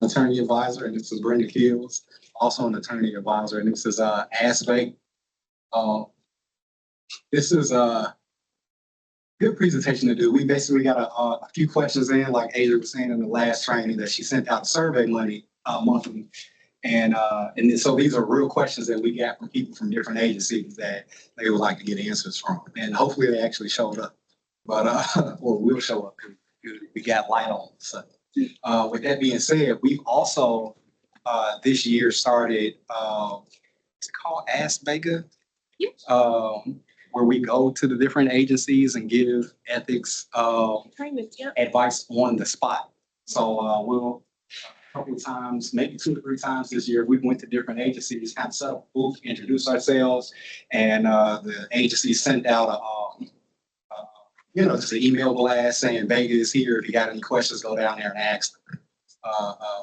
Attorney Advisor, and this is Brenda Keels, also an Attorney Advisor, and this is ASBEG. This is a good presentation to do. We basically got a few questions in, like Adrian was saying in the last training, that she sent out survey money monthly. And so these are real questions that we got from people from different agencies that they would like to get answers from. And hopefully they actually showed up, but or will show up. We got light on. So with that being said, we've also this year started it's called Ask BEGA, where we go to the different agencies and give ethics advice on the spot. So we'll a couple of times, maybe 2 to 3 times this year, we went to different agencies, kind of set up a booth, introduce ourselves, and the agency sent out just an email blast saying BEGA is here. If you got any questions, go down there and ask them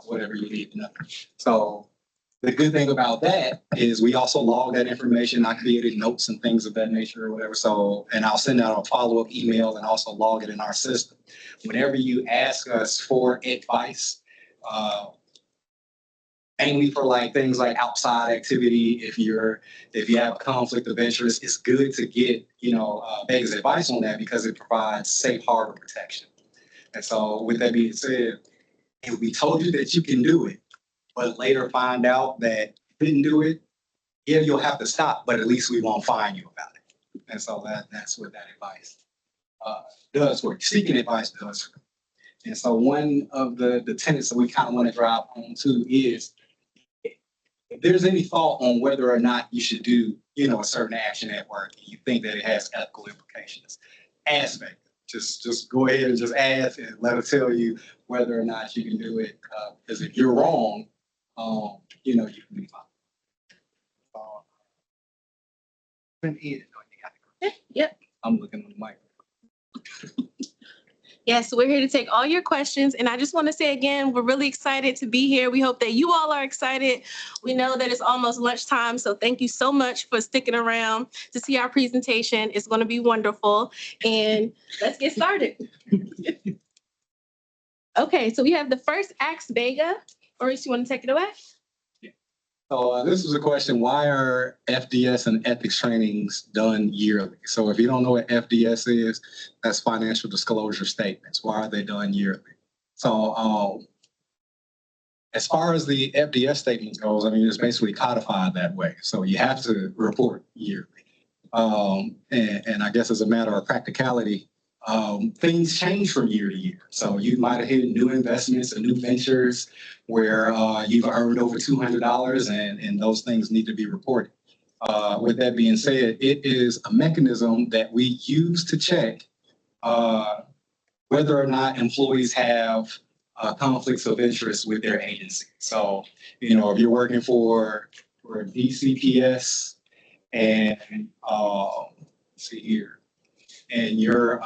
whatever you need to know. So the good thing about that is we also log that information. I created notes and things of that nature or whatever. So, and I'll send out a follow-up email and also log it in our system. Whenever you ask us for advice, mainly for like things like outside activity, if you have a conflict of interest, it's good to get BEGA's advice on that because it provides safe harbor protection. And so with that being said, if we told you that you can do it, but later find out that you didn't do it, yeah, you'll have to stop, but at least we won't fine you about it. And so that's what that advice does for you. Seeking advice does for you. And so one of the tenets that we kind of want to drive home to is if there's any thought on whether or not you should do, a certain action at work, and you think that it has ethical implications, ask BEGA. Just go ahead and just ask and let her tell you whether or not you can do it. Because if you're wrong, you can be fine. Yep. I'm looking on the mic. Yes, so we're here to take all your questions. And I just want to say again, we're really excited to be here. We hope that you all are excited. We know that it's almost lunchtime, so thank you so much for sticking around to see our presentation. It's going to be wonderful. And let's get started. Okay, so we have the first Ask BEGA. Maurice, you want to take it away? So this is a question: why are FDS and ethics trainings done yearly? So if you don't know what FDS is, that's financial disclosure statements. Why are they done yearly? So as far as the FDS statement goes, it's basically codified that way. So you have to report yearly. And I guess as a matter of practicality, things change from year to year. So you might have hit new investments and new ventures where you've earned over $200 and those things need to be reported. With that being said, it is a mechanism that we use to check whether or not employees have conflicts of interest with their agency. So, if you're working for DCPS and let's see here, and your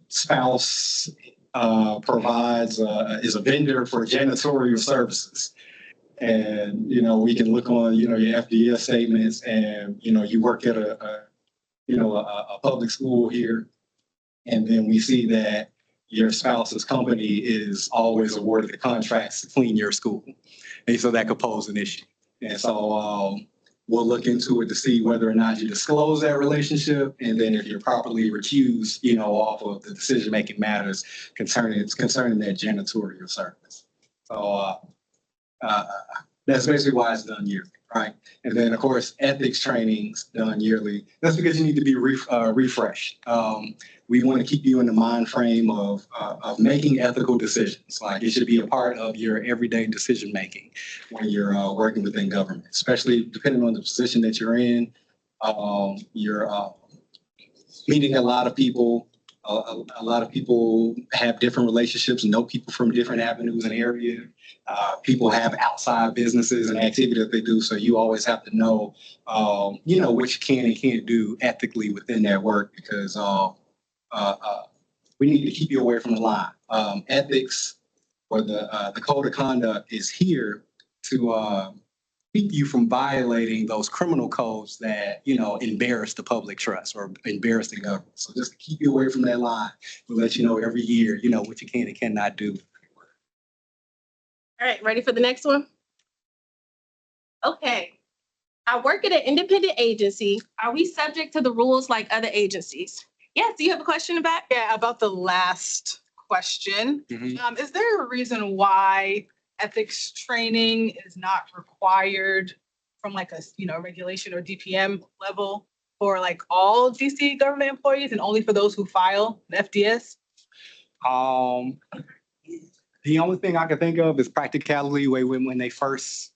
spouse is a vendor for janitorial services. And, we can look on, your FDS statements and, you work at a public school here. And then we see that your spouse's company is always awarded the contracts to clean your school. And so that could pose an issue. And so we'll look into it to see whether or not you disclose that relationship, and then if you're properly recused, off of the decision-making matters concerning that janitorial service. So that's basically why it's done yearly, right? And then, of course, ethics trainings done yearly. That's because you need to be refreshed. We want to keep you in the mind frame of making ethical decisions. Like it should be a part of your everyday decision making when you're working within government, especially depending on the position that you're in. You're meeting a lot of people. A lot of people have different relationships, know people from different avenues and areas. People have outside businesses and activity that they do. So you always have to know, what you can and can't do ethically within that work, because we need to keep you away from the line. Ethics or the code of conduct is here to keep you from violating those criminal codes that, embarrass the public trust or embarrass the government. So just to keep you away from that line, we'll let you know every year, what you can and cannot do. All right, ready for the next one? Okay. I work at an independent agency. Are we subject to the rules like other agencies? Yes, do you have a question about? Yeah, about the last question. Mhm. Is there a reason why ethics training is not required from like a, regulation or DPM level for like all DC government employees and only for those who file the FDS? Um, the only thing I can think of is practicality when they first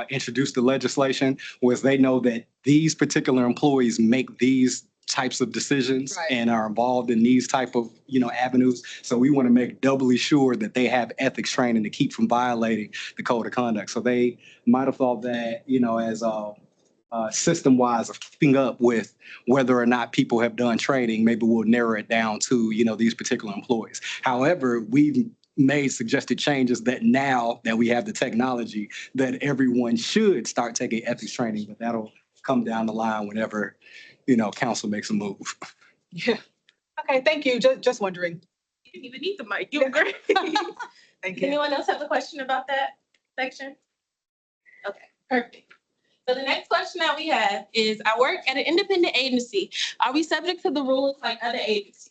introduced the legislation was they know that these particular employees make these types of decisions Right. and are involved in these type of avenues. So we want to make doubly sure that they have ethics training to keep from violating the code of conduct. So they might have thought that as system wise of keeping up with whether or not people have done training, maybe we'll narrow it down to these particular employees. However, we've made suggested changes that now that we have the technology that everyone should start taking ethics training, but that'll come down the line whenever council makes a move. Yeah. Okay, thank you. Just wondering. You didn't even need the mic. You were great. Thank Does you. anyone else have a question about that section? Okay, perfect. So the next question that we have is, I work at an independent agency. Are we subject to the rules like other agencies?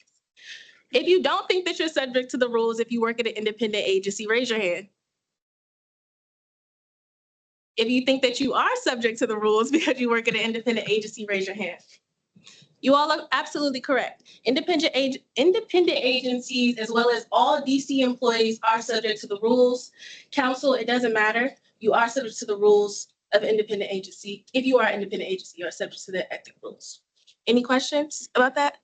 If you don't think that you're subject to the rules if you work at an independent agency, raise your hand. If you think that you are subject to the rules because you work at an independent agency, raise your hand. You all are absolutely correct. Independent agencies, as well as all DC employees, are subject to the rules. Council, it doesn't matter. You are subject to the rules of independent agency. If you are an independent agency, you are subject to the ethic rules. Any questions about that?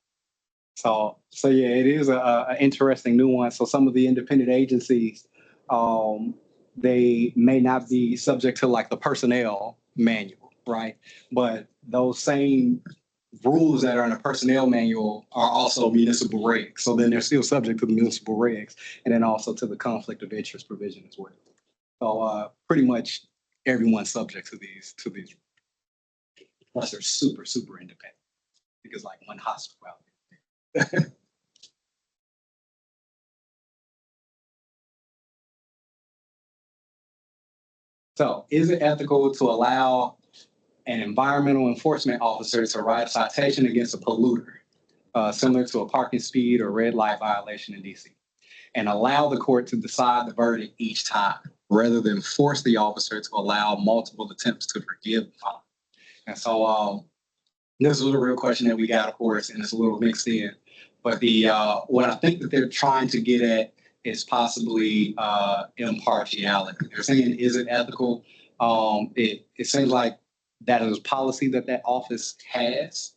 So yeah, it is a interesting nuance. So some of the independent agencies, they may not be subject to like the personnel manual, right? But those same rules that are in a personnel manual are also municipal regs. So then they're still subject to the municipal regs and then also to the conflict of interest provision as well. So pretty much everyone's subject to these. Plus they're super, super independent because like one hospital out there. So is it ethical to allow an environmental enforcement officer to write a citation against a polluter, similar to a parking speed or red light violation in DC, and allow the court to decide the verdict each time, rather than force the officer to allow multiple attempts to forgive the fine? And so this is a real question that we got, of course, and it's a little mixed in. But what I think that they're trying to get at is possibly impartiality. They're saying, is it ethical? It seems like that is a policy that office has.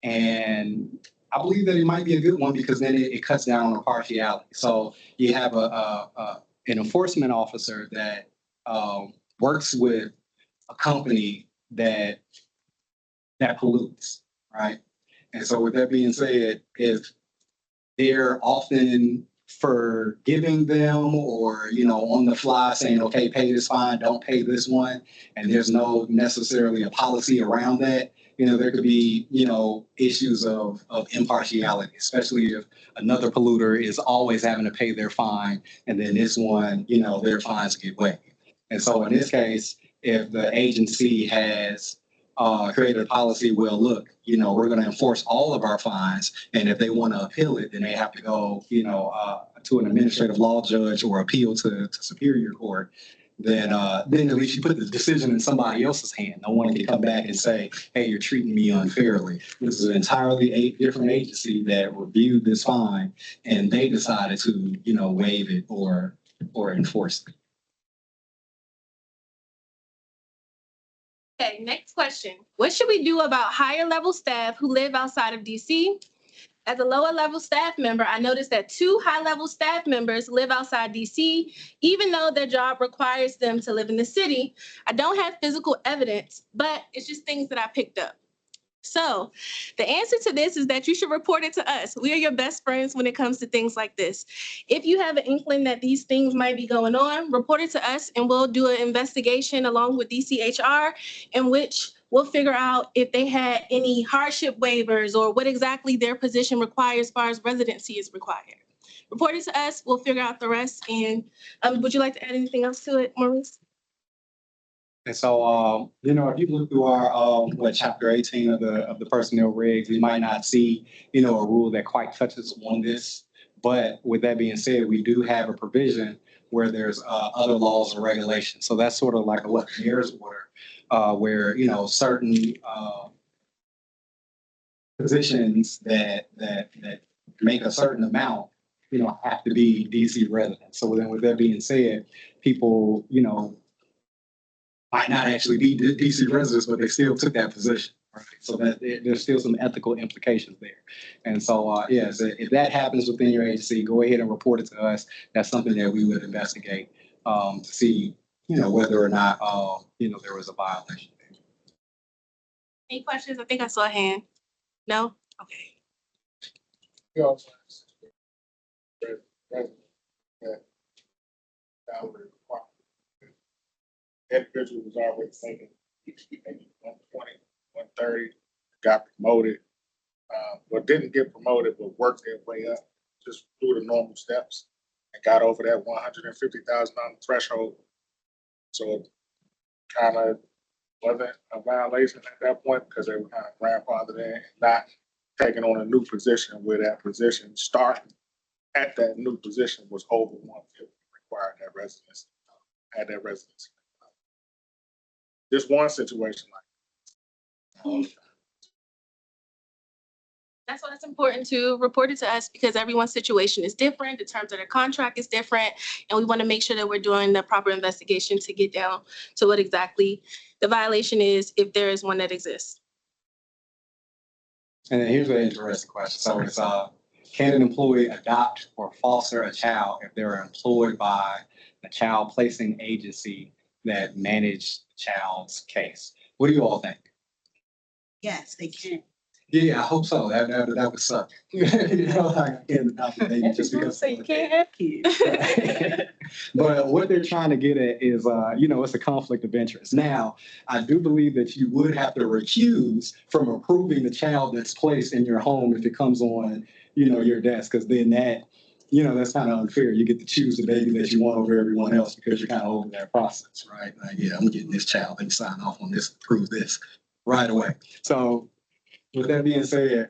And I believe that it might be a good one because then it cuts down on partiality. So you have an enforcement officer that works with a company that pollutes, right? And so with that being said, if they're often forgiving them or, on the fly saying, okay, pay this fine, don't pay this one, and there's no necessarily a policy around that, there could be, issues of impartiality, especially if another polluter is always having to pay their fine, and then this one, their fines get waived. And so in this case, if the agency has created a policy, well, look, we're going to enforce all of our fines. And if they want to appeal it, then they have to go, to an administrative law judge or appeal to Superior Court. Then at least you put the decision in somebody else's hand. No one can come back and say, hey, you're treating me unfairly. This is an entirely different agency that reviewed this fine and they decided to, waive it or enforce it. Okay, next question. What should we do about higher level staff who live outside of DC? As a lower level staff member, I noticed that 2 high level staff members live outside DC, even though their job requires them to live in the city. I don't have physical evidence, but it's just things that I picked up. So the answer to this is that you should report it to us. We are your best friends when it comes to things like this. If you have an inkling that these things might be going on, report it to us and we'll do an investigation along with DCHR in which we'll figure out if they had any hardship waivers or what exactly their position requires as far as residency is required. report it to us. We'll figure out the rest. And would you like to add anything else to it, Maurice? And so, you know, if you look through our, chapter 18 of the personnel regs, we might not see, you know, a rule that quite touches on this. But with that being said, we do have a provision where there's other laws or regulations. So that's sort of like a mayor's order, where, you know, certain positions that make a certain amount, you know, have to be DC residents. So then with that being said, people, you know, might not actually be DC residents, but they still took that position. Right. So that there's still some ethical implications there. And so, yes, if that happens within your agency, go ahead and report it to us. That's something that we would investigate to see, you know, whether or not, you know, there was a violation. Any questions? I think I saw a hand. No? Okay. We also have that salary requirement. Individual was already making maybe 120, 130, got promoted, but didn't get promoted, but worked their way up just through the normal steps and got over that $150,000 threshold. So it kind of wasn't a violation at that point because they were kind of grandfathered in and not taking on a new position where that position starting at that new position was over 150, required that residence, had that residence. Just one situation like that. That's why it's important to report it to us because everyone's situation is different. The terms of their contract is different. And we want to make sure that we're doing the proper investigation to get down to what exactly the violation is, if there is one that exists. And then here's an interesting question. So it's, can an employee adopt or foster a child if they're employed by a child placing agency that manage the child's case? What do you all think? Yes, they can. Yeah, I hope so. That would suck. You know, like, I can't adopt a baby just because. So you can't have kids. But what they're trying to get at is, you know, it's a conflict of interest. Now, I do believe that you would have to recuse from approving the child that's placed in your home if it comes on, you know, your desk, because then that, you know, that's kind of unfair. You get to choose the baby that you want over everyone else because you're kind of over that process, right? Like, yeah, I'm getting this child. Let me sign off on this, approve this right away. So with that being said,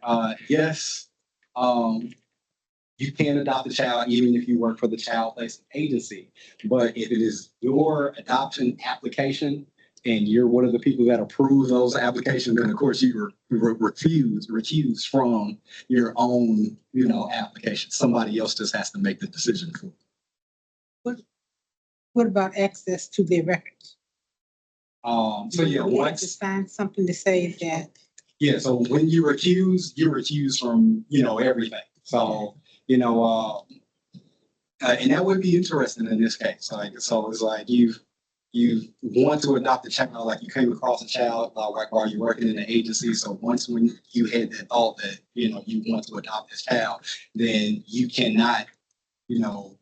yes, you can adopt a child even if you work for the child placement agency. But if it is your adoption application and you're one of the people that approve those applications, then of course you recuse from your own, you know, application. Somebody else just has to make the decision for you. What about access to their records? So yeah, You have to once. find something to say that. Yeah, so when you recuse from, you know, everything. So, you know, and that would be interesting in this case. Like, so it's like you want to adopt a child, like you came across a child, like while you're working in the agency. So once when you had that thought that, you know, you want to adopt this child, then you cannot, you know,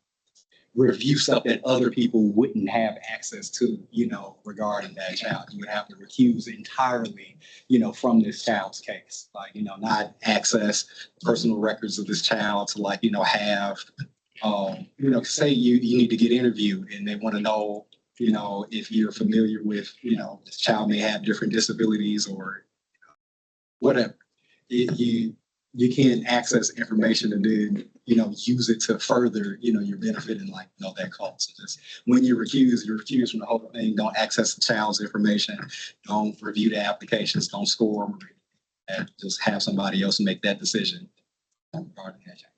review stuff that other people wouldn't have access to, you know, regarding that child. You would have to recuse entirely, you know, from this child's case. Like, you know, not access personal records of this child to, like, you know, have, you know, say you need to get interviewed and they want to know, you know, if you're familiar with, you know, this child may have different disabilities or whatever. You can't access information and then, you know, use it to further, you know, your benefit and, like, you know, that cause. So just when you're recused from the whole thing. Don't access the child's information. Don't review the applications. Don't score them. And just have somebody else make that decision regarding that child.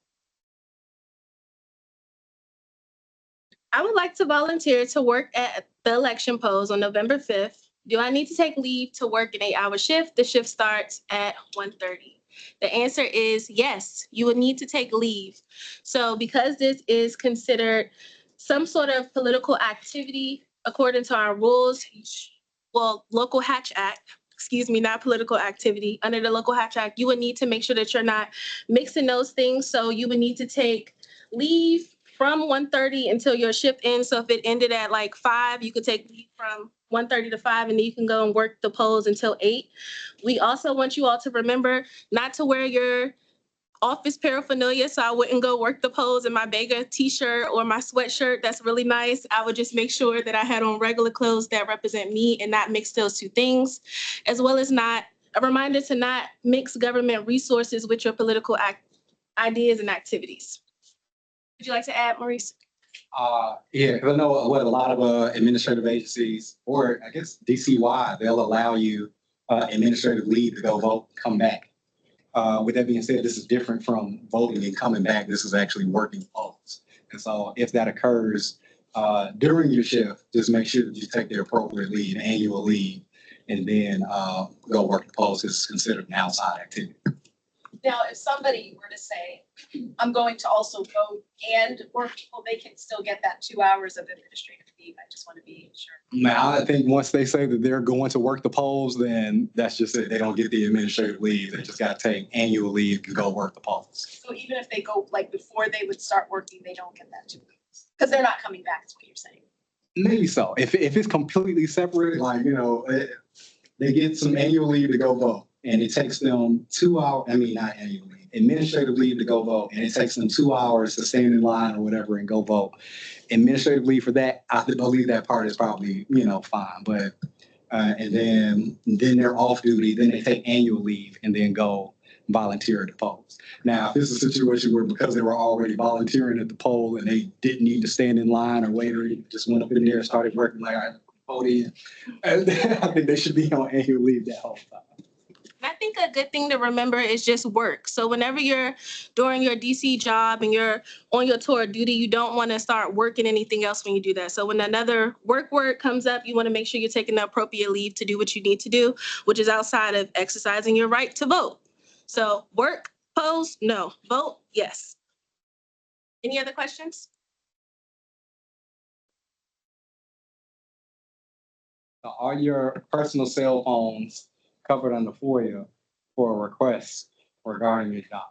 I would like to volunteer to work at the election polls on November 5th. Do I need to take leave to work an 8-hour shift? The shift starts at 1:30. The answer is yes, you would need to take leave. So because this is considered some sort of political activity, according to our rules, well, Local Hatch Act, excuse me, not political activity, under the Local Hatch Act, you would need to make sure that you're not mixing those things. So you would need to take leave from 1:30 until your shift ends. So if it ended at like 5, you could take leave from 1:30 to 5, and then you can go and work the polls until 8. We also want you all to remember not to wear your office paraphernalia, so I wouldn't go work the polls in my BEGA t-shirt or my sweatshirt. That's really nice. I would just make sure that I had on regular clothes that represent me and not mix those two things, as well as not a reminder to not mix government resources with your political ideas and activities. Would you like to add, Maurice? Yeah, 'cause I know what a lot of administrative agencies, or I guess DCY, they'll allow you administrative leave to go vote, come back. With that being said, this is different from voting and coming back. This is actually working polls. And so if that occurs during your shift, just make sure that you take the appropriate leave, annual leave, and then go work the polls. It's considered an outside activity. Now, if somebody were to say, I'm going to also vote and work, well, they can still get that 2 hours of administrative leave. I just want to be sure. Now, I think once they say that they're going to work the polls, then that's just it. They don't get the administrative leave. They just got to take annual leave to go work the polls. So even if they go, like, before they would start working, they don't get that 2 weeks? Because they're not coming back, is what you're saying. Maybe so. If it's completely separate, like, they get some annual leave to go vote. And it takes them 2 hours, not annual leave, administrative leave to go vote. And it takes them 2 hours to stand in line or whatever and go vote. Administrative leave for that, I believe that part is probably, fine. But, and then they're off duty, then they take annual leave and then go volunteer at the polls. Now, if this is a situation where because they were already volunteering at the poll and they didn't need to stand in line or wait, or just went up in there and started working like I vote in, I think they should be on annual leave that whole time. I think a good thing to remember is just work. So whenever you're doing your DC job and you're on your tour of duty, you don't want to start working anything else when you do that. So when another work comes up, you want to make sure you're taking the appropriate leave to do what you need to do, which is outside of exercising your right to vote. So work, polls, no. Vote, yes. Any other questions? Are your personal cell phones covered under FOIA for requests regarding your job?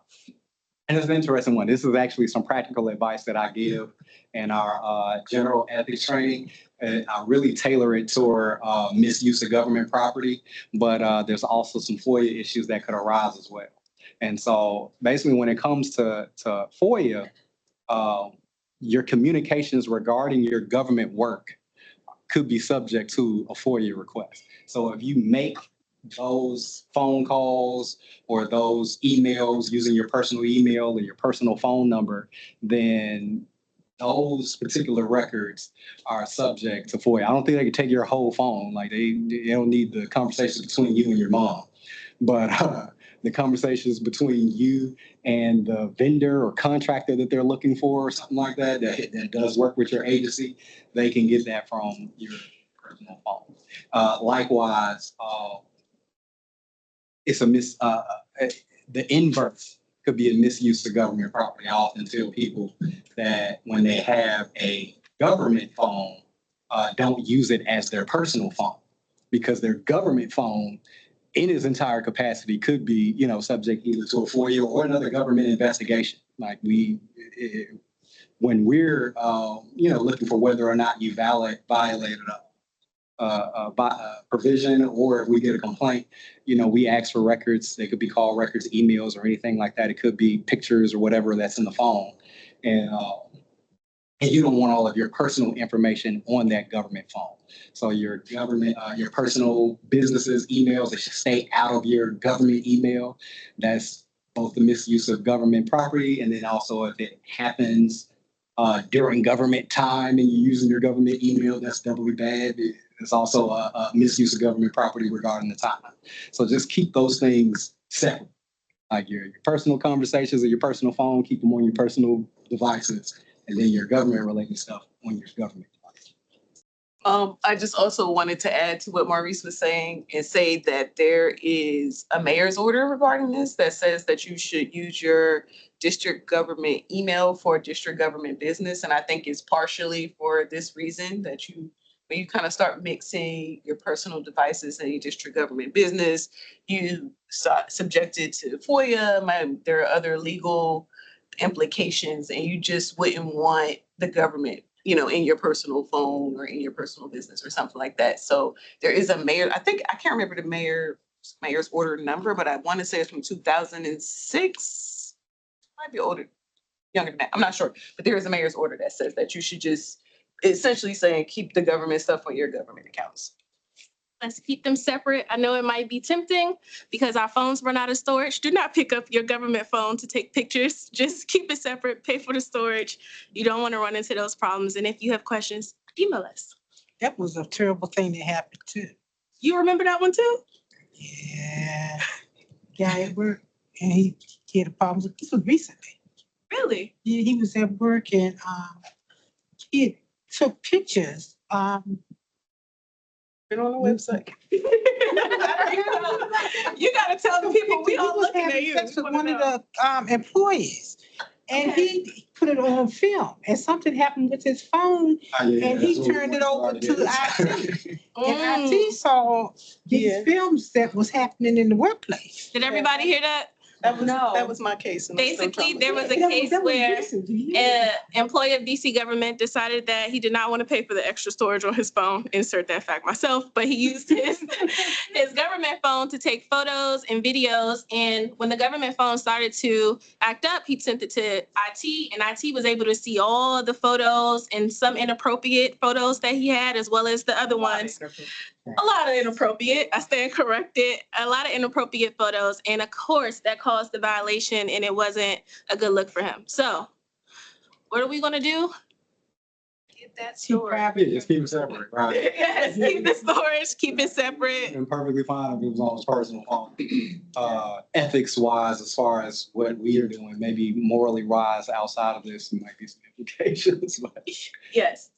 And it's an interesting one. This is actually some practical advice that I give in our general ethics training. I really tailor it toward misuse of government property, but there's also some FOIA issues that could arise as well. And so basically when it comes to FOIA, your communications regarding your government work could be subject to a FOIA request. So if you make those phone calls or those emails using your personal email or your personal phone number, then those particular records are subject to FOIA. I don't think they can take your whole phone. Like they don't need the conversations between you and your mom, but the conversations between you and the vendor or contractor that they're looking for or something like that, that does work with your agency, they can get that from your personal phone. Likewise, it's the inverse could be a misuse of government property. I often tell people that when they have a government phone, don't use it as their personal phone, because their government phone in its entire capacity could be, subject either to a FOIA or another government investigation. Like when we're, looking for whether or not you violated a provision, or if we get a complaint, we ask for records. They could be call records, emails, or anything like that. It could be pictures or whatever that's in the phone. And you don't want all of your personal information on that government phone. So your government, your personal businesses, emails, they should stay out of your government email. That's both the misuse of government property, and then also if it happens during government time and you're using your government email, that's doubly bad. It's also a misuse of government property regarding the time. So just keep those things separate. Like your personal conversations or your personal phone, keep them on your personal devices, and then your government related stuff on your government device. I just also wanted to add to what Maurice was saying and say that there is a mayor's order regarding this that says that you should use your district government email for district government business. And I think it's partially for this reason that when you kind of start mixing your personal devices and your district government business, you subjected to FOIA, there are other legal implications, and you just wouldn't want the government, in your personal phone or in your personal business or something like that. So there is a mayor, I can't remember the mayor's order number, but I want to say it's from 2006. might be older, younger than that. I'm not sure. But there is a mayor's order that says that you should just essentially saying keep the government stuff on your government accounts. Let's keep them separate. I know it might be tempting because our phones run out of storage. Do not pick up your government phone to take pictures. Just keep it separate, pay for the storage. You don't want to run into those problems. And if you have questions, email us. That was a terrible thing that happened too. You remember that one too? Yeah. Guy at work, and he had a problem. This was recently. Really? Yeah, he was at work and he took pictures. Put it on the website. You gotta tell the people we all looking at you. Sex with one of the employees, and he put it on film. And something happened with his phone, and he turned it over to IT. And IT saw these films that was happening in the workplace. Did everybody hear that? That was my case. and I'm still Basically, trying to- there was a case where an employee of DC government decided that he did not want to pay for the extra storage on his phone. Insert that fact myself, but he used his government phone to take photos and videos. And when the government phone started to act up, he sent it to IT, and IT was able to see all the photos and some inappropriate photos that he had, as well as the other ones. A lot of inappropriate, I stand corrected, a lot of inappropriate photos. And of course, that caused the violation and it wasn't a good look for him. So what are we gonna do? Get that storage. Yeah, just keep it separate, right? Yes, keep the storage, keep it separate. And perfectly fine if it was on his personal phone. Ethics wise, as far as what we are doing, maybe morally wise outside of this, there might be some implications. But Yes.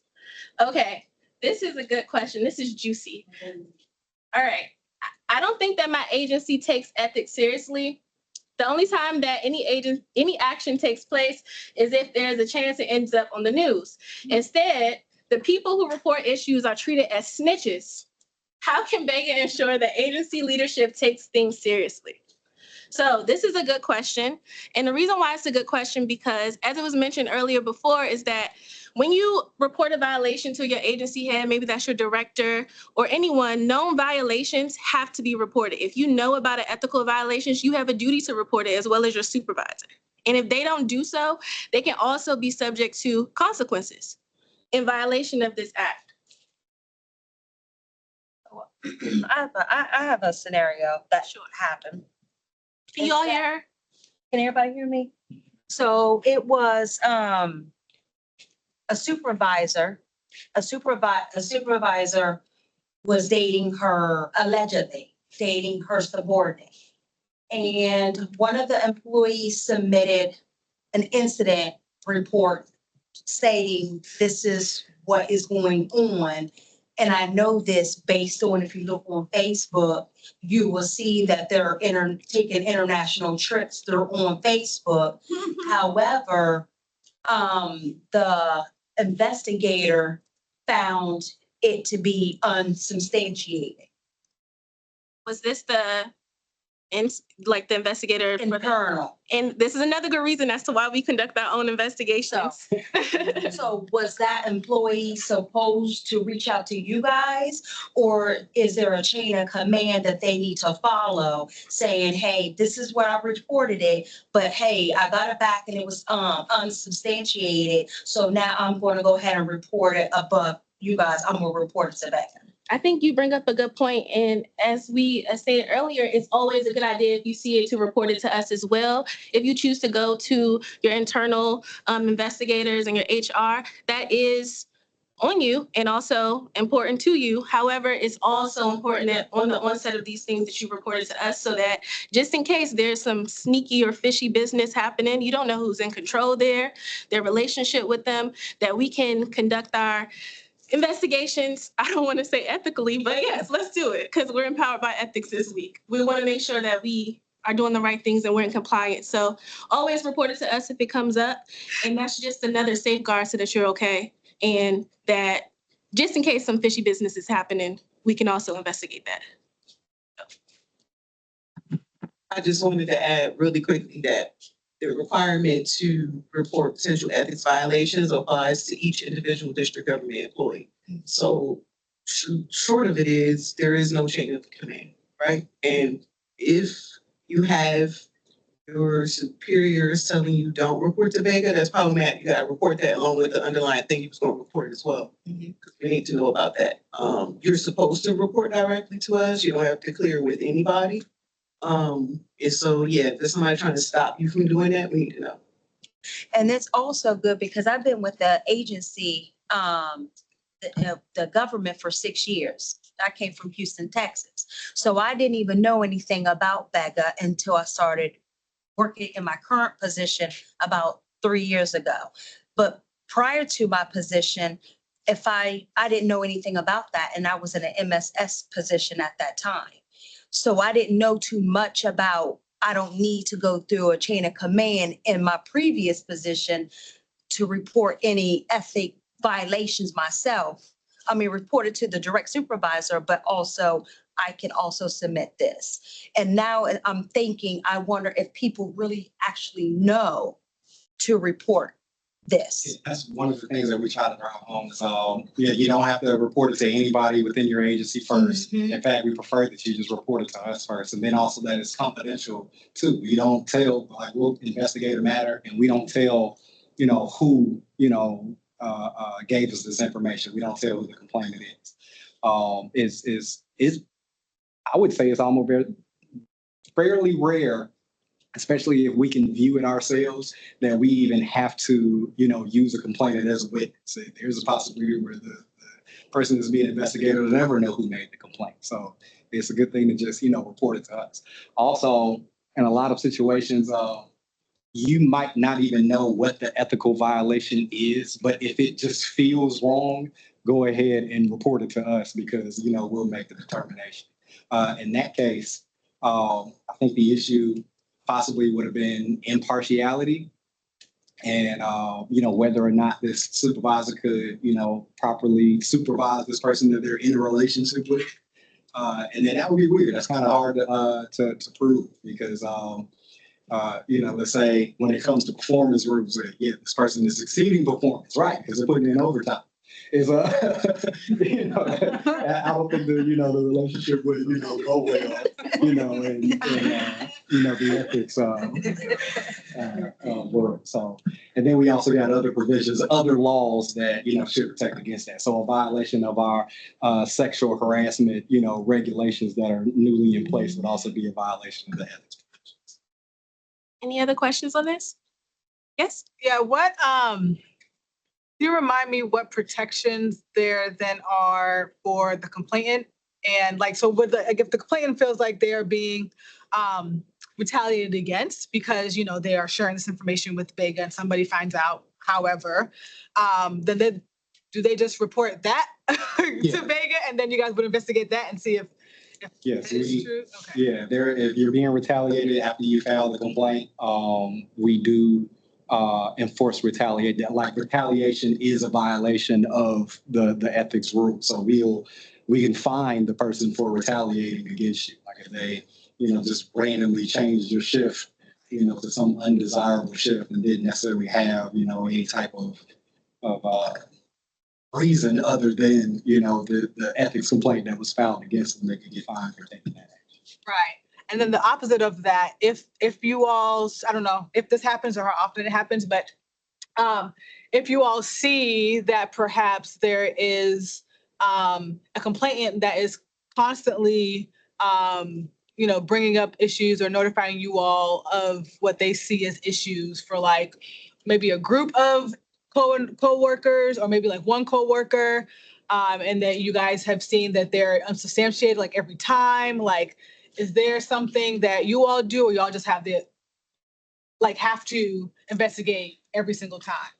Okay, this is a good question. This is juicy. All right. I don't think that my agency takes ethics seriously. The only time that any action takes place is if there's a chance it ends up on the news. Instead, the people who report issues are treated as snitches. How can BEGA ensure that agency leadership takes things seriously? So this is a good question. And the reason why it's a good question, because as it was mentioned earlier before, is that when you report a violation to your agency head, maybe that's your director or anyone, known violations have to be reported. If you know about an ethical violations, you have a duty to report it as well as your supervisor. And if they don't do so, they can also be subject to consequences in violation of this act. I have a scenario that should happen. Can you all hear her? Can everybody hear me? So it was a supervisor was allegedly dating her subordinate. And one of the employees submitted an incident report stating this is what is going on. And I know this based on, if you look on Facebook, you will see that they're taking international trips. They're on Facebook. However, the investigator found it to be unsubstantiated. Was this the investigator? Internal. And this is another good reason as to why we conduct our own investigations. So was that employee supposed to reach out to you guys? Or is there a chain of command that they need to follow saying, hey, this is where I reported it, but hey, I got it back and it was unsubstantiated. So now I'm going to go ahead and report it above you guys. I'm going to report it to BEGA. I think you bring up a good point. And as we stated earlier, it's always a good idea if you see it to report it to us as well. If you choose to go to your internal investigators and your HR, that is on you and also important to you. However, it's also important that on the onset of these things that you report it to us so that just in case there's some sneaky or fishy business happening, you don't know who's in control there, their relationship with them, that we can conduct our investigations. I don't want to say ethically, but yes, let's do it because we're empowered by ethics this week. We want to make sure that we are doing the right things and we're in compliance. So always report it to us if it comes up. And that's just another safeguard so that you're okay. And that just in case some fishy business is happening, we can also investigate that. I just wanted to add really quickly that the requirement to report potential ethics violations applies to each individual district government employee. So short of it is, there is no chain of command, right? And if you have your superiors telling you don't report to BEGA, that's problematic. You gotta report that along with the underlying thing you was gonna report as well. Because we need to know about that. You're supposed to report directly to us. You don't have to clear with anybody. And so, yeah, if there's somebody trying to stop you from doing that, we need to know. And it's also good because I've been with the agency, the government for 6 years. I came from Houston, Texas. So I didn't even know anything about BEGA until I started working in my current position about 3 years ago. But prior to my position, if I didn't know anything about that, and I was in an MSS position at that time. So I didn't know too much about, I don't need to go through a chain of command in my previous position to report any ethic violations myself. I mean, report it to the direct supervisor, but also I can also submit this. And now I'm thinking, I wonder if people really actually know to report this. That's one of the things that we try to drive home is, yeah, you don't have to report it to anybody within your agency first. In fact, we prefer that you just report it to us first. And then also that it's confidential too. We don't tell, like, we'll investigate a matter and we don't tell, who, gave us this information. We don't tell who the complainant is. I would say it's almost fairly rare, especially if we can view it ourselves, that we even have to, use a complainant as a witness. There's a possibility where the person that's being investigated will never know who made the complaint. So it's a good thing to just, report it to us. Also, in a lot of situations, you might not even know what the ethical violation is, but if it just feels wrong, go ahead and report it to us because, we'll make the determination. In that case, I think the issue possibly would have been impartiality and, whether or not this supervisor could, properly supervise this person that they're in a relationship with. And then that would be weird. That's kind of hard to prove because, let's say when it comes to performance reviews, this person is exceeding performance, right? Because they're putting in overtime. Is I don't think the relationship would go well, and the ethics work. So, and then we also got other provisions, other laws that should protect against that. So a violation of our sexual harassment, regulations that are newly in place would also be a violation of the ethics provisions. Any other questions on this? Yes? Yeah, do you remind me what protections there then are for the complainant? And so if the complainant feels like they are being retaliated against because, they are sharing this information with BEGA and somebody finds out, however, then do they just report that to BEGA and then you guys would investigate that and see if yes, that is true? Okay. Yeah, if you're being retaliated after you file the complaint, we do enforce retaliation. Like retaliation is a violation of the ethics rules. So we can fine the person for retaliating against you. Like if they, just randomly changed your shift, to some undesirable shift and didn't necessarily have, any type of reason other than, the ethics complaint that was filed against them, they could get fined for taking that action. Right. And then the opposite of that, if you all, I don't know if this happens or how often it happens, but if you all see that perhaps there is a complainant that is constantly, bringing up issues or notifying you all of what they see as issues for maybe a group of co-workers or maybe one co-worker, and that you guys have seen that they're unsubstantiated every time, is there something that you all do or y'all just have to investigate every single time?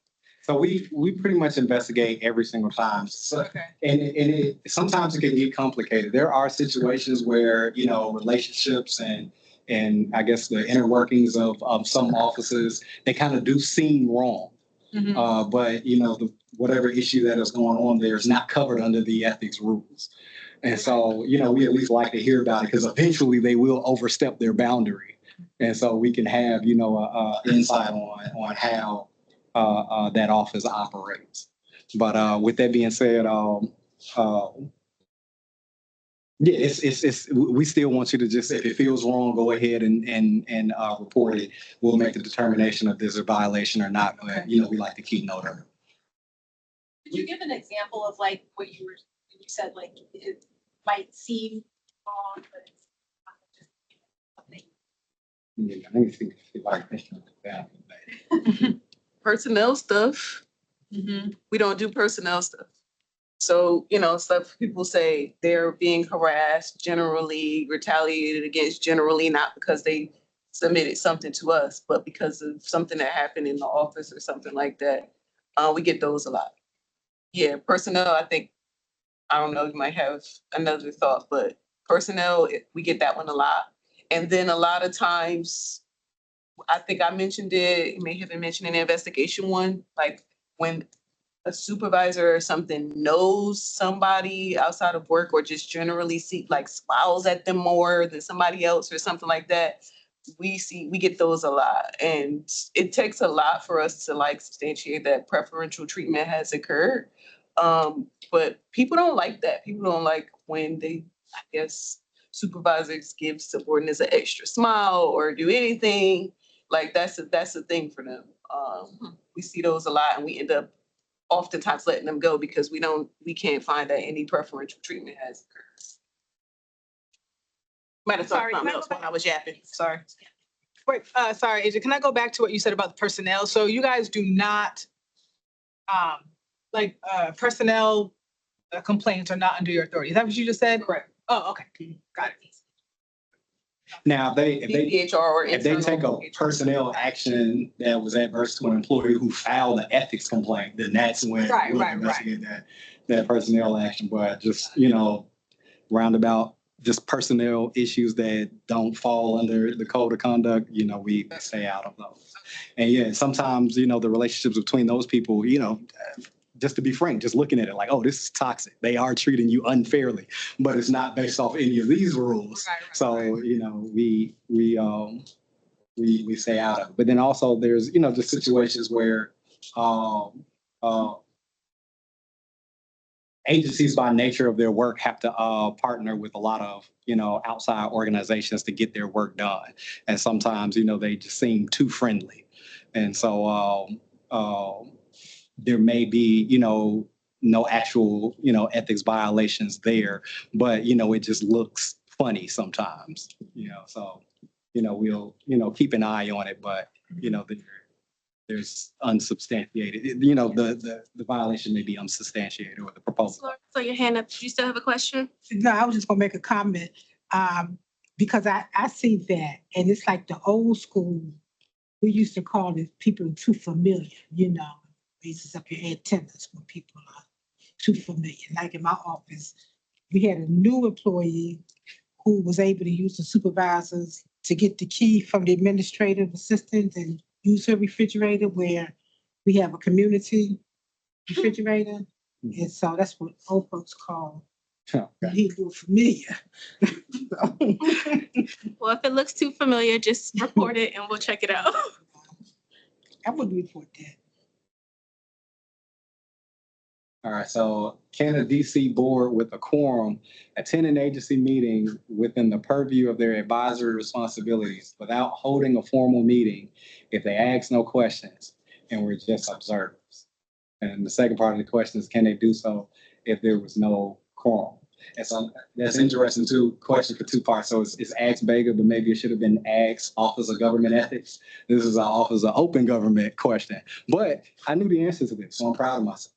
So we pretty much investigate every single time. So, Okay. And sometimes it can get complicated. There are situations where, relationships and I guess the inner workings of some offices, they kind of do seem wrong. Mm-hmm. But, whatever issue that is going on there is not covered under the ethics rules. And so, we at least like to hear about it because eventually they will overstep their boundary. And so we can have, insight on how that office operates. But with that being said, Yeah, we still want you to just, if it feels wrong, go ahead and report it. We'll make the determination if there's a violation or not, but, you know, we like to keep note of it. Could you give an example of like what you were, you said like it might seem wrong, but it's not just something. Yeah, let me see if I can think of that. Personnel stuff. We don't do personnel stuff. So, you know, stuff people say they're being harassed, generally retaliated against, generally not because they submitted something to us, but because of something that happened in the office or something like that. We get those a lot. Yeah, personnel, I think, I don't know, you might have another thought, but personnel, we get that one a lot. And then a lot of times, I think I mentioned it may have been mentioned in the investigation one, like when a supervisor or something knows somebody outside of work or just generally smiles at them more than somebody else or something like that. We get those a lot. And it takes a lot for us to like substantiate that preferential treatment has occurred. But people don't like that. People don't like when they, I guess, supervisors give subordinates an extra smile or do anything. Like that's a thing for them. We see those a lot and we end up oftentimes letting them go because we can't find that any preferential treatment has occurred. Might have thought Sorry, something can I else go while I was yapping. Sorry. Wait, sorry, Adrian, can I go back to what you said about the personnel? So you guys do not, personnel complaints are not under your authority. Is that what you just said? Correct. Oh, okay, got it. Now, if they DPHR or take a internal HR. personnel action that was adverse to an employee who filed an ethics complaint, then that's when Right, we'll right, investigate that personnel action. But just, you know, roundabout, just personnel issues that don't fall under the code of conduct, you know, we stay out of those. And yeah, sometimes, you know, the relationships between those people, you know, just to be frank, just looking at it like, oh, this is toxic. They are treating you unfairly, but it's not based off any of these rules. So, you know, we stay out of it. But then also there's, you know, just situations where agencies by nature of their work have to partner with a lot of, you know, outside organizations to get their work done. And sometimes, you know, they just seem too friendly. And so there may be, you know, no actual, you know, ethics violations there, but, you know, it just looks funny sometimes, you know, so, you know, we'll, you know, keep an eye on it, but, you know, there's unsubstantiated, you know, the violation may be unsubstantiated or the proposal. So your hand up. Do you still have a question? No, I was just gonna make a comment, because I see that, and it's like the old school, we used to call it people too familiar, you know, raises up your antennas when people are too familiar. Like in my office, we had a new employee who was able to use the supervisors to get the key from the administrative assistant and use her refrigerator where we have a community refrigerator. And so that's what old folks call, he was familiar. Well, if it looks too familiar, just report it and we'll check it out. I wouldn't report that. All right, so can a DC board with a quorum attend an agency meeting within the purview of their advisory responsibilities without holding a formal meeting if they ask no questions and were just observers? And the second part of the question is, can they do so if there was no quorum? And so that's interesting too, question for two parts. So it's asked BEGA, but maybe it should have been asked Office of Government Ethics. This is our Office of Open Government question, but I knew the answer to this, so I'm proud of myself.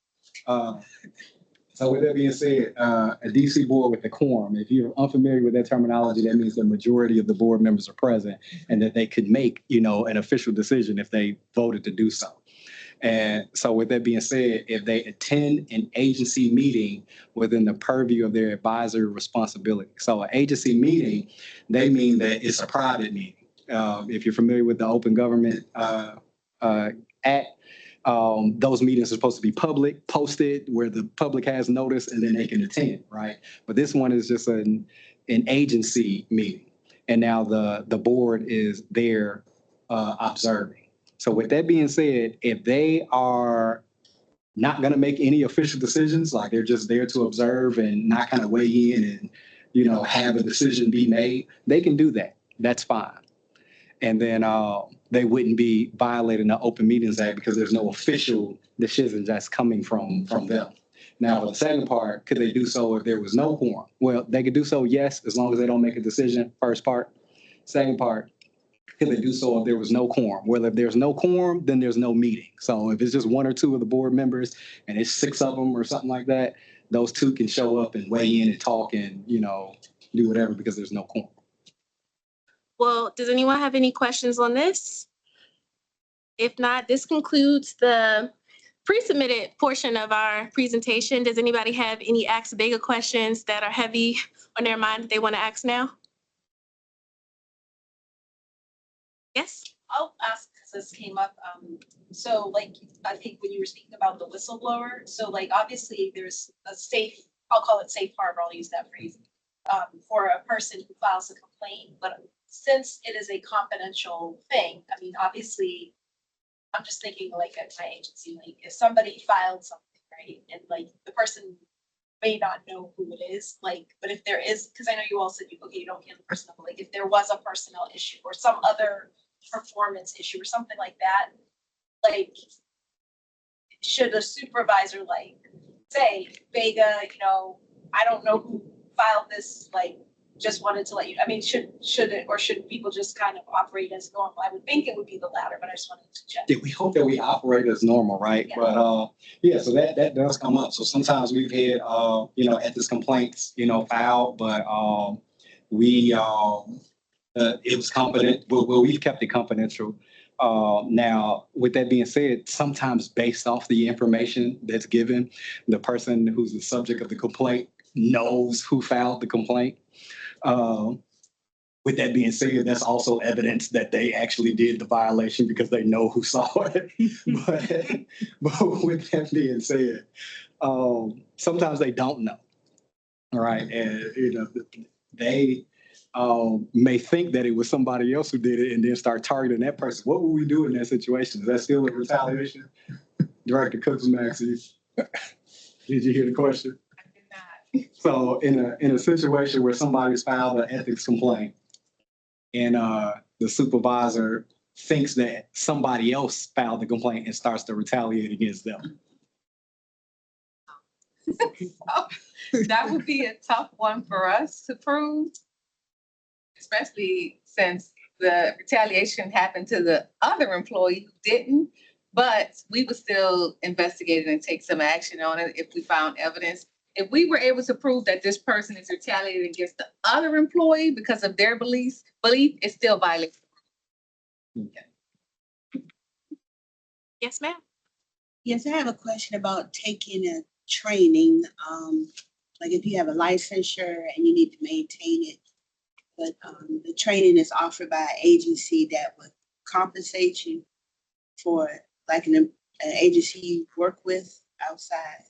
So with that being said, a DC board with a quorum, if you're unfamiliar with that terminology, that means the majority of the board members are present and that they could make, you know, an official decision if they voted to do so. And so with that being said, if they attend an agency meeting within the purview of their advisory responsibility. So an agency meeting, they mean that it's a private meeting. If you're familiar with the Open Government Act, those meetings are supposed to be public, posted where the public has notice and then they can attend, right? But this one is just an agency meeting. And now the board is there observing. So with that being said, if they are not going to make any official decisions, like they're just there to observe and not kind of weigh in and, have a decision be made, they can do that. That's fine. And then they wouldn't be violating the Open Meetings Act because there's no official decision that's coming from them. Now, the second part, could they do so if there was no quorum? Well, they could do so, yes, as long as they don't make a decision, first part. Second part, could they do so if there was no quorum? Well, if there's no quorum, then there's no meeting. So if it's just one or two of the board members and it's 6 of them or something like that, those 2 can show up and weigh in and talk and, do whatever because there's no quorum. Well, does anyone have any questions on this? If not, this concludes the pre-submitted portion of our presentation. Does anybody have any Ask BEGA questions that are heavy on their mind that they want to ask now? Yes? I'll ask, because this came up, so like, I think when you were speaking about the whistleblower, so like, obviously there's a safe, I'll call it safe harbor, I'll use that phrase, for a person who files a complaint, but since it is a confidential thing, I mean, obviously, I'm just thinking like at my agency, like if somebody filed something, right, and like the person may not know who it is, like, but if there is, because I know you all said you don't handle personnel, but like if there was a personnel issue or some other performance issue or something like that, like, should a supervisor like say, BEGA, I don't know who filed this, like, just wanted to let you, I mean, should it, or should people just kind of operate as normal? I would think it would be the latter, but I just wanted to check. Yeah, we hope that we operate as normal, right? Yeah. But so that does come up. So sometimes we've had ethics complaints, filed, but it was confident. Well, we've kept it confidential. Now, with that being said, sometimes based off the information that's given, the person who's the subject of the complaint knows who filed the complaint. With that being said, that's also evidence that they actually did the violation because they know who saw it. but with that being said, sometimes they don't know. All right. And, they may think that it was somebody else who did it and then start targeting that person. What would we do in that situation? Is that still a retaliation? Director Cooks-Maxey, did you hear the question? So in a situation where somebody's filed an ethics complaint and the supervisor thinks that somebody else filed the complaint and starts to retaliate against them. That would be a tough one for us to prove, especially since the retaliation happened to the other employee who didn't, but we would still investigate it and take some action on it if we found evidence. If we were able to prove that this person is retaliating against the other employee because of their belief, it still violates. Yes, ma'am. Yes, I have a question about taking a training. Like if you have a licensure and you need to maintain it, but the training is offered by an agency that would compensate you for like an agency you work with outside.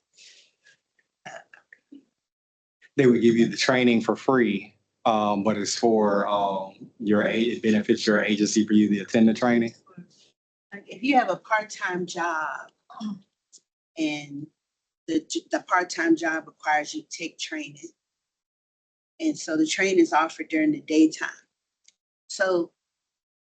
They would give you the training for free, but it's for it benefits your agency for you to attend the training. Like if you have a part-time job and the part-time job requires you to take training. And so the training is offered during the daytime. So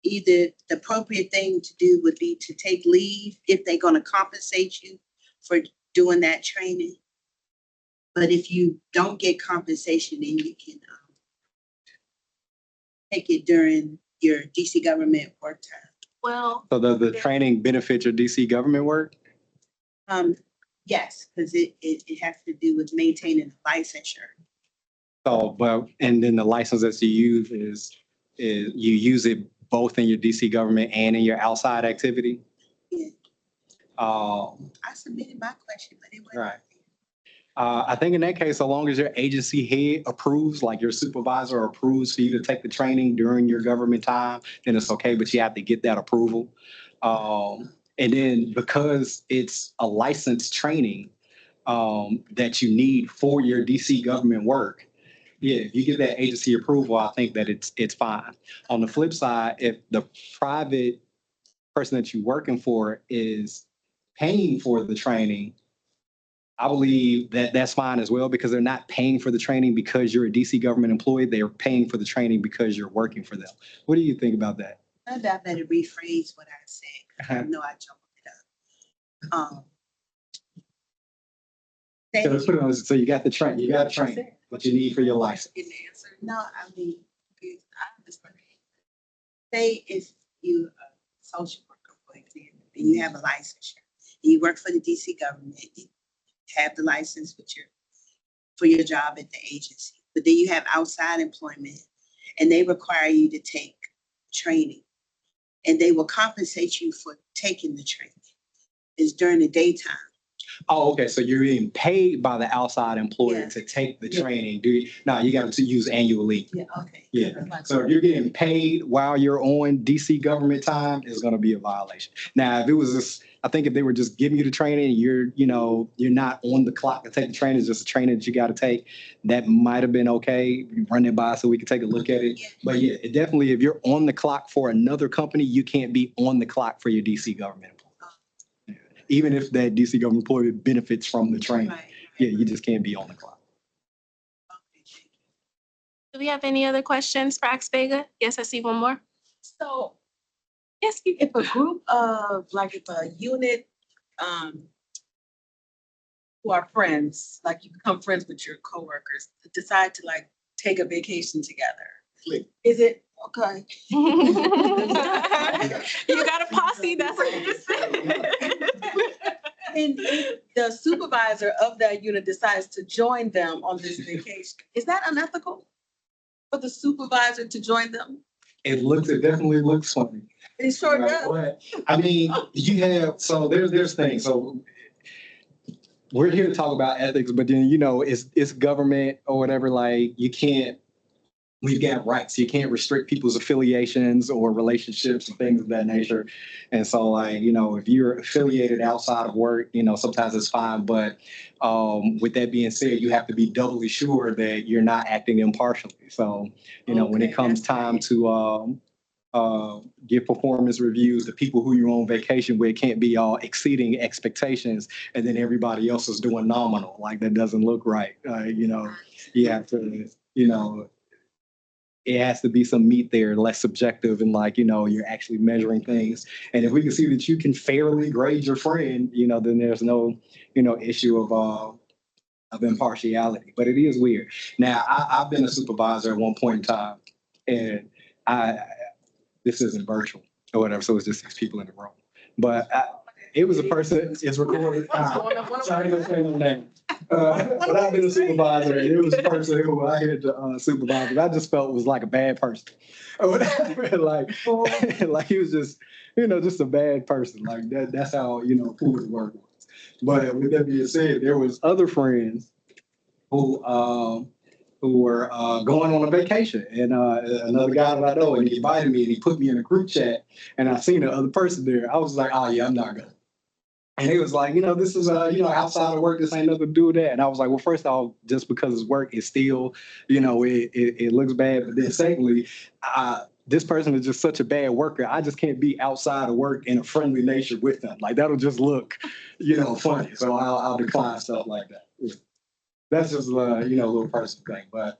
either the appropriate thing to do would be to take leave if they're going to compensate you for doing that training. But if you don't get compensation, then you can take it during your DC government work time. Well, So does the training benefit your DC government work? Yes, because it has to do with maintaining the licensure. So, and then the license that you use is you use it both in your DC government and in your outside activity? Yeah. I submitted my question, but it wasn't. Right. I think in that case, so long as your agency head approves, like your supervisor approves for you to take the training during your government time, then it's okay, but you have to get that approval. And then because it's a licensed training that you need for your DC government work, yeah, if you get that agency approval, I think that it's fine. On the flip side, if the private person that you're working for is paying for the training, I believe that that's fine as well because they're not paying for the training because you're a DC government employee. They are paying for the training because you're working for them. What do you think about that? I better rephrase what I said. 'Cause I know I jumped it up. So, let's put it on, so you got the train, you got to train what you need for your license. Get the answer. No, I mean, I understand. Say if you a social worker, for example, and you have a licensure, and you work for the DC government, you have the license for your job at the agency, but then you have outside employment, and they require you to take training, and they will compensate you for taking the training. It's during the daytime. Oh, okay. So you're being paid by the outside employer Yeah. to take the training. No, you got to use annual leave. Yeah, okay. Yeah. So if you're getting paid while you're on DC government time, it's going to be a violation. Now, if it was just, I think if they were just giving you the training, you're not on the clock to take the training, it's just a training that you got to take, that might have been okay. Run it by so we can take a look at it. But yeah, it definitely, if you're on the clock for another company, you can't be on the clock for your DC government employee. Even if that DC government employee benefits from the training. Right. Yeah, you just can't be on the clock. Okay, thank you. Do we have any other questions for BEGA? Yes, I see one more. So Yes, you. if a group of, like if a unit, who are friends, like you become friends with your coworkers, decide to like take a vacation together. Click. Is it, okay? You got a posse, that's what you just said. And if the supervisor of that unit decides to join them on this vacation, is that unethical? For the supervisor to join them? It definitely looks funny. It sure Right, does. but, I mean, you have, so there's things, so we're here to talk about ethics, but then, it's government or whatever, like, we've got rights. You can't restrict people's affiliations or relationships and things of that nature. And so, like, if you're affiliated outside of work, sometimes it's fine. But with that being said, you have to be doubly sure that you're not acting impartially. So, when it comes time to give performance reviews, the people who you're on vacation with can't be all exceeding expectations and then everybody else is doing nominal. Like, that doesn't look right. You have to, it has to be some meat there, less subjective, and you're actually measuring things. And if we can see that you can fairly grade your friend, then there's no, issue of impartiality. But it is weird. Now, I've been a supervisor at one point in time, and this isn't virtual or whatever, so it's just 6 people in the room. But it was a person, it's recorded. Sorry to say no name. But I've been a supervisor, and it was a person who I had to supervise. I just felt was like a bad person, or whatever. like he was just, just a bad person. Like that. That's how cool his work was. But with that being said, there was other friends who were going on a vacation, and another guy that I know, and he invited me, and he put me in a group chat, and I seen the other person there. I was like, oh yeah, I'm not going. And he was like, this is, outside of work, this ain't nothing to do with that. And I was like, well, first off, just because it's work, it's still, it looks bad. But then secondly, this person is just such a bad worker. I just can't be outside of work in a friendly nature with them. Like, that'll just look, funny. So I'll decline stuff like that. Yeah. That's just, a little personal thing. But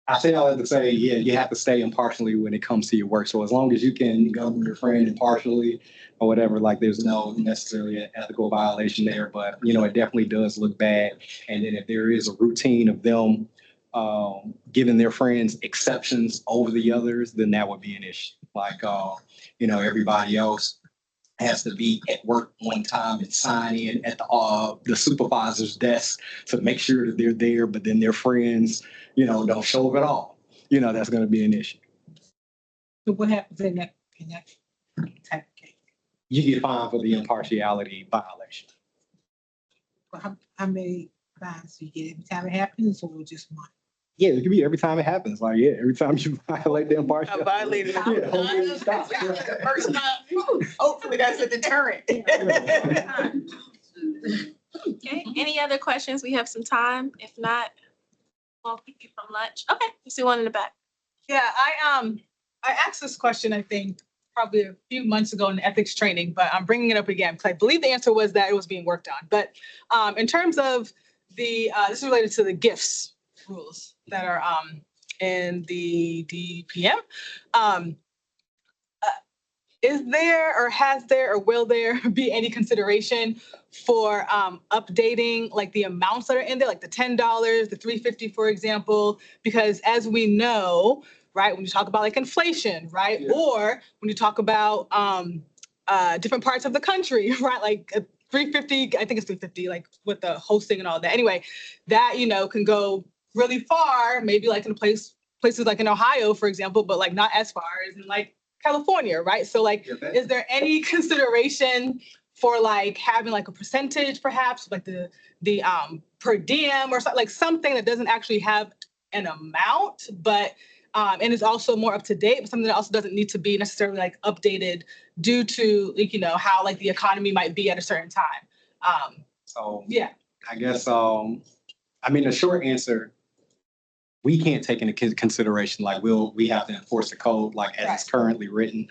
I say all that to say, yeah, you have to stay impartially when it comes to your work. So as long as you can govern your friend impartially or whatever, like there's no necessarily an ethical violation there, but it definitely does look bad. And then if there is a routine of them giving their friends exceptions over the others, then that would be an issue. Like, everybody else has to be at work on time and sign in at the supervisor's desk to make sure that they're there, but then their friends, don't show up at all. That's going to be an issue. So what happens in that type of case? You get fined for the impartiality violation. Well, how many fines do you get every time it happens, or just one? Yeah, it could be every time it happens. Like, yeah, every time you violate the impartiality. I violated. Yeah, hopefully it stops. The first time. Hopefully that's a deterrent. Okay, any other questions? We have some time. If not, we'll keep you from lunch. Okay, you see one in the back. Yeah, I asked this question, I think, probably a few months ago in ethics training, but I'm bringing it up again because I believe the answer was that it was being worked on. But in terms of this is related to the gifts rules that are in the DPM. Is there or has there or will there be any consideration for updating like the amounts that are in there, like the $10, the $3.50, for example? Because as we know, right, when you talk about like inflation, right, Yeah. or when you talk about different parts of the country, right, like $3.50, I think it's $3.50, like with the hosting and all that. Anyway, that can go really far, maybe like in places like in Ohio, for example, but like not as far as in like California, right? So like, is there any consideration for like having like a percentage perhaps, like the per diem or something, like something that doesn't actually have an amount, but and is also more up to date, but something that also doesn't need to be necessarily like updated due to like, how like the economy might be at a certain time. So Yeah. I guess, I mean, the short answer, we can't take into consideration, like we have to enforce the code like as it's currently written.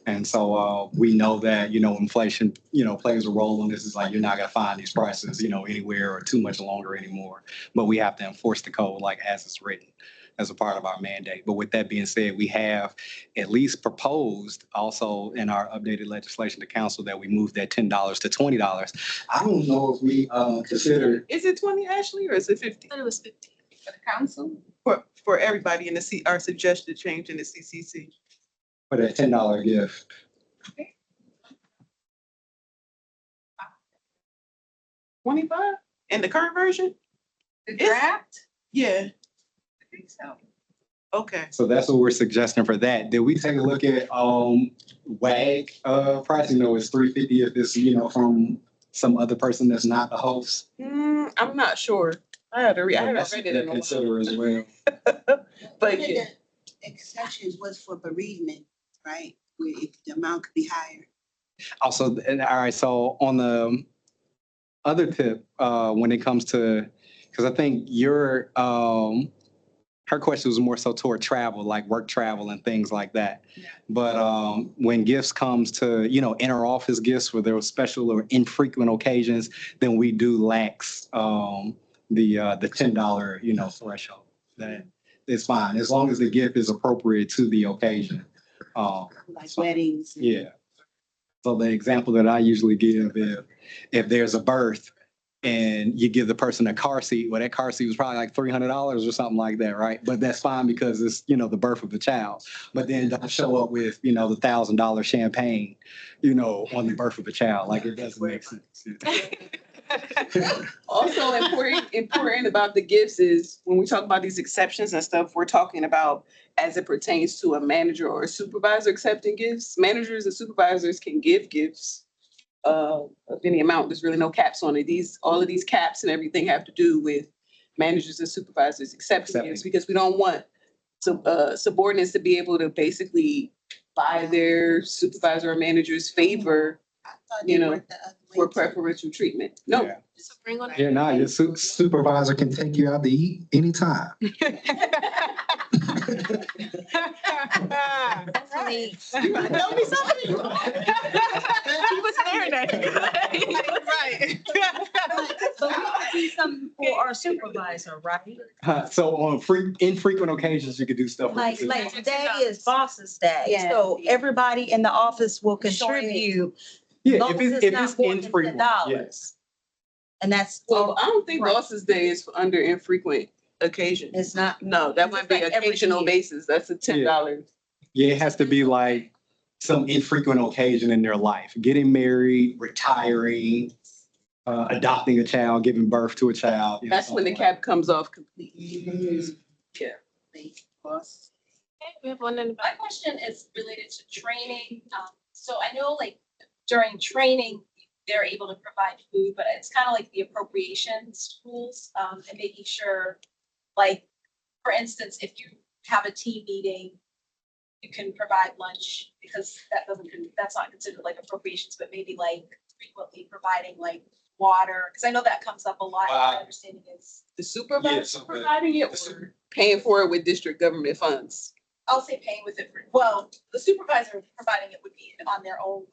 And so we know that, inflation, plays a role in this. Is like, you're not gonna find these prices, anywhere or too much longer anymore. But we have to enforce the code like as it's written as a part of our mandate. But with that being said, we have at least proposed also in our updated legislation to council that we move that $10 to $20. I don't know if we consider. Is it 20, Ashley, or is it 50? I thought it was 50. For the council? For everybody in the our suggested change in the CCC. For that $10 gift. Okay. 25 in the current version? The draft? Yeah. I think so. Okay. So that's what we're suggesting for that. Did we take a look at WAG pricing? It's $3.50 if it's from some other person that's not the host. I'm not sure. I haven't read it in a while. Consider as well. But One of yeah. the exceptions was for bereavement, right? Where if the amount could be higher. Also, all right, so on the other tip, when it comes to, because I think her question was more so toward travel, like work travel and things like that. Yeah. But when gifts comes to, inter-office gifts where there were special or infrequent occasions, then we do lax the $10, threshold. That is fine, as long as the gift is appropriate to the occasion. Like weddings. Yeah. So the example that I usually give, if there's a birth and you give the person a car seat, well, that car seat was probably like $300 or something like that, right? But that's fine because it's, the birth of the child. But then don't show up with, the $1,000 champagne, on the birth of a child. Like, it doesn't make sense. Also important about the gifts is when we talk about these exceptions and stuff, we're talking about as it pertains to a manager or a supervisor accepting gifts. Managers and supervisors can give gifts of any amount. There's really no caps on it. All of these caps and everything have to do with managers and supervisors accepting gifts, because we don't want subordinates to be able to basically buy their supervisor or manager's favor, for preferential treatment. No. Yeah. So bring on. Yeah, now your supervisor can take you out to eat anytime. Definitely. You might tell me something. He was staring at you. Right. So we could do something for our supervisor, right? So on infrequent occasions, you could do stuff. Like today is boss's day, Yeah. so everybody in the office will contribute. Yeah, long if as it's, it's if not it's more than infrequent, $10. yes. And that's. Well, I don't think Right. Boss's Day is under infrequent occasion. It's not. No, that might be It's like every occasional year. basis. That's a $10. Yeah, it has to be like some infrequent occasion in their life. Getting married, retiring, adopting a child, giving birth to a child. That's when the cap comes off completely. Yeah. Boss. Okay, we have one in the My back. question is related to training. So I know like during training, they're able to provide food, but it's kind of like the appropriations rules, and making sure, like, for instance, if you have a team meeting, you can provide lunch because that's not considered like appropriations, but maybe like frequently providing like water, because I know that comes up a lot. My understanding is The supervisor Yeah, so providing it or paying for it with district government funds. I'll say paying with it for, well, the supervisor providing it would be on their own.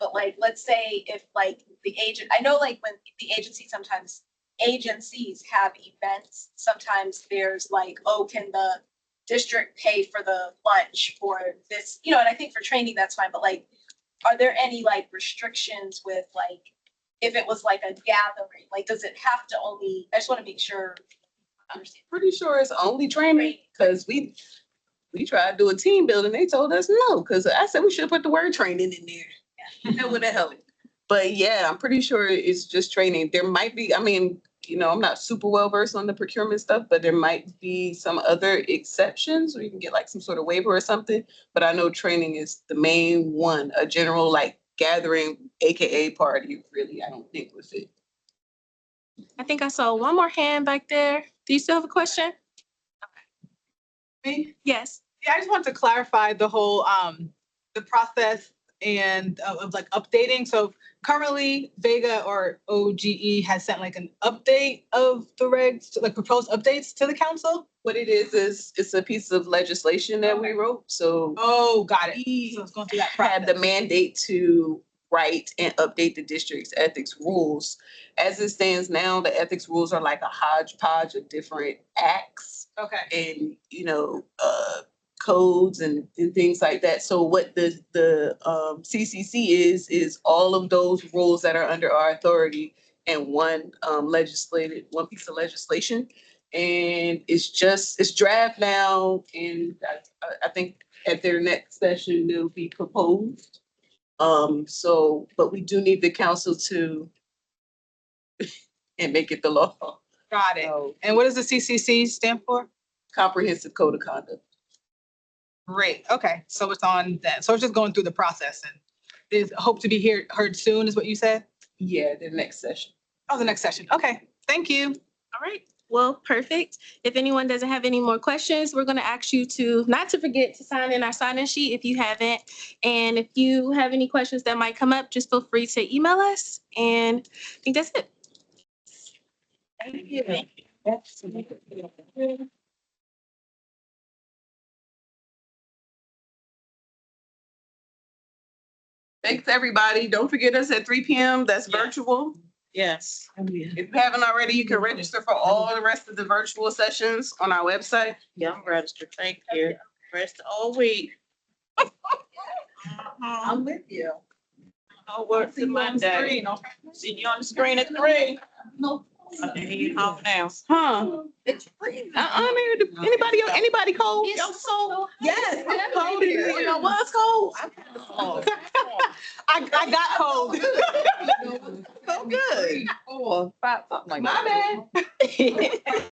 But like, let's say if like the agent, I know like when the agency sometimes, agencies have events, sometimes there's like, oh, can the district pay for the lunch for this, you know, and I think for training, that's fine, but like, are there any like restrictions with like, if it was like a gathering, like, does it have to only, I just want to make sure. I understand. Pretty sure it's only training, because we tried to do a team building, they told us no, because I said we should put the word training in there. That would have helped. But yeah, I'm pretty sure it's just training. There might be, I mean, you know, I'm not super well versed on the procurement stuff, but there might be some other exceptions where you can get like some sort of waiver or something. But I know training is the main one, a general like gathering, AKA party, really, I don't think was it. I think I saw one more hand back there. Do you still have a question? Me? Yes. Yeah, I just want to clarify the whole, the process and of like updating. So currently Vega or OGE has sent like an update of the regs, like proposed updates to the council. What it is it's a piece of legislation that we wrote, so. Oh, got it. We So it's going through that had the process. mandate to write and update the district's ethics rules. As it stands now, the ethics rules are like a hodgepodge of different acts Okay. and, you know, codes and things like that. So what the CCC is all of those rules that are under our authority and one piece of legislation. And it's draft now, and I think at their next session, they'll be proposed. But we do need the council to and make it the law. Got it. So, And what does the CCC stand for? Comprehensive Code of Conduct. Great. Okay. So it's on that. So it's just going through the process and is hope to be heard soon is what you said? Yeah, the next session. Oh, the next session. Okay. Thank you. All right. Well, perfect. If anyone doesn't have any more questions, we're going to ask you to not to forget to sign in our sign-in sheet if you haven't. And if you have any questions that might come up, just feel free to email us. And I think that's it. Thank you. Thanks, everybody. Don't forget us at 3 p.m. That's virtual. Yes. If you haven't already, you can register for all the rest of the virtual sessions on our website. Yeah, I'm registered. Thank you. Rest all week. I'm with you. I'll work to Monday. See you on the screen at 3. No. You home now. Huh? It's free. Anybody cold? It's so. Yes, it's cold in here. You know what's cold? I got cold. So good. 4, 5, something like My that. bad.